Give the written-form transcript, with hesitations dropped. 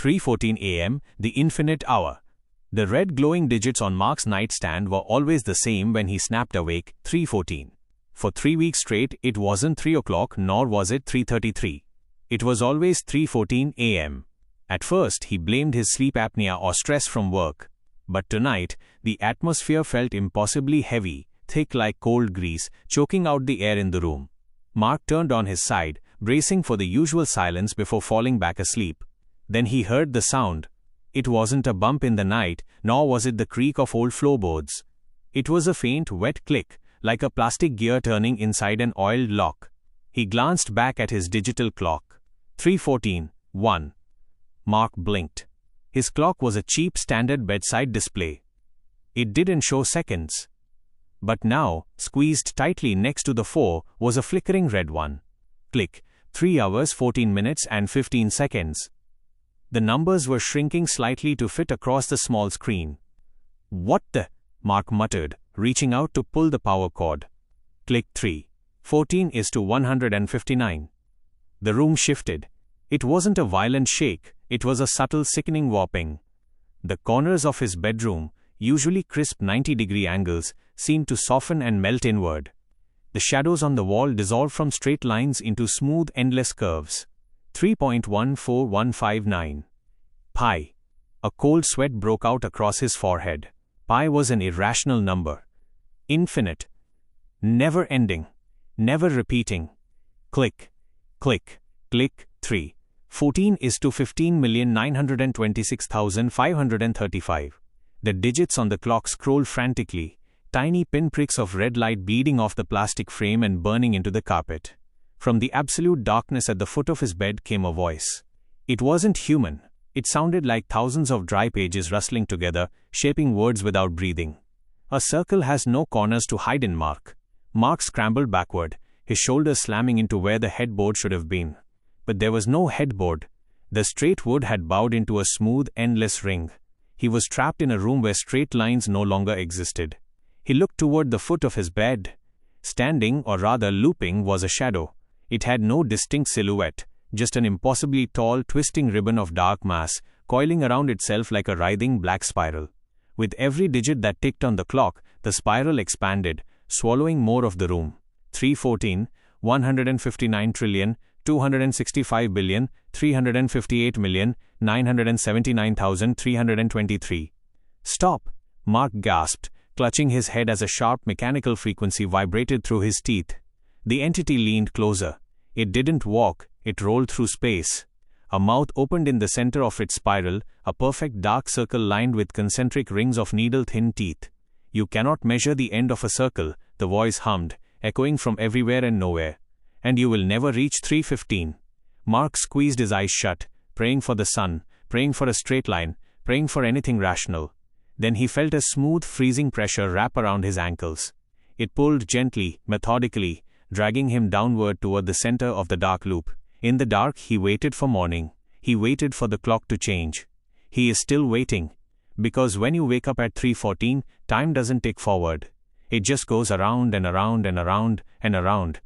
3:14 a.m., the infinite hour. The red glowing digits on Mark's nightstand were always the same when he snapped awake, 3:14. For 3 weeks straight, it wasn't 3 o'clock nor was it 3:33. It was always 3:14 a.m. At first, he blamed his sleep apnea or stress from work. But tonight, the atmosphere felt impossibly heavy, thick like cold grease, choking out the air in the room. Mark turned on his side, bracing for the usual silence before falling back asleep. Then he heard the sound. It wasn't a bump in the night, nor was it the creak of old floorboards. It was a faint, wet click, like a plastic gear turning inside an oiled lock. He glanced back at his digital clock. 3:14, 1. Mark blinked. His clock was a cheap standard bedside display. It didn't show seconds. But now, squeezed tightly next to the 4, was a flickering red one. Click, 3 hours 14 minutes and 15 seconds. The numbers were shrinking slightly to fit across the small screen. "What the?" Mark muttered, reaching out to pull the power cord. Click 3. 14 is to 159. The room shifted. It wasn't a violent shake, it was a subtle sickening warping. The corners of his bedroom, usually crisp 90-degree angles, seemed to soften and melt inward. The shadows on the wall dissolved from straight lines into smooth, endless curves. 3.14159. Pi. A cold sweat broke out across his forehead. Pi was an irrational number. Infinite. Never ending. Never repeating. Click. Click. Click. 3. 14 is to 15,926,535. The digits on the clock scrolled frantically, tiny pinpricks of red light bleeding off the plastic frame and burning into the carpet. From the absolute darkness at the foot of his bed came a voice. It wasn't human. It sounded like thousands of dry pages rustling together, shaping words without breathing. "A circle has no corners to hide in, Mark." Mark scrambled backward, his shoulders slamming into where the headboard should have been. But there was no headboard. The straight wood had bowed into a smooth, endless ring. He was trapped in a room where straight lines no longer existed. He looked toward the foot of his bed. Standing, or rather looping, was a shadow. It had no distinct silhouette, just an impossibly tall, twisting ribbon of dark mass, coiling around itself like a writhing black spiral. With every digit that ticked on the clock, the spiral expanded, swallowing more of the room. 3:14, 159,265,358,979,323. "Stop!" Mark gasped, clutching his head as a sharp mechanical frequency vibrated through his teeth. The entity leaned closer. It didn't walk, it rolled through space. A mouth opened in the center of its spiral, a perfect dark circle lined with concentric rings of needle-thin teeth. "You cannot measure the end of a circle," the voice hummed, echoing from everywhere and nowhere. "And you will never reach 3:15. Mark squeezed his eyes shut, praying for the sun, praying for a straight line, praying for anything rational. Then he felt a smooth, freezing pressure wrap around his ankles. It pulled gently, methodically, dragging him downward toward the center of the dark loop. In the dark, he waited for morning. He waited for the clock to change. He is still waiting. Because when you wake up at 3:14, time doesn't tick forward. It just goes around and around and around and around,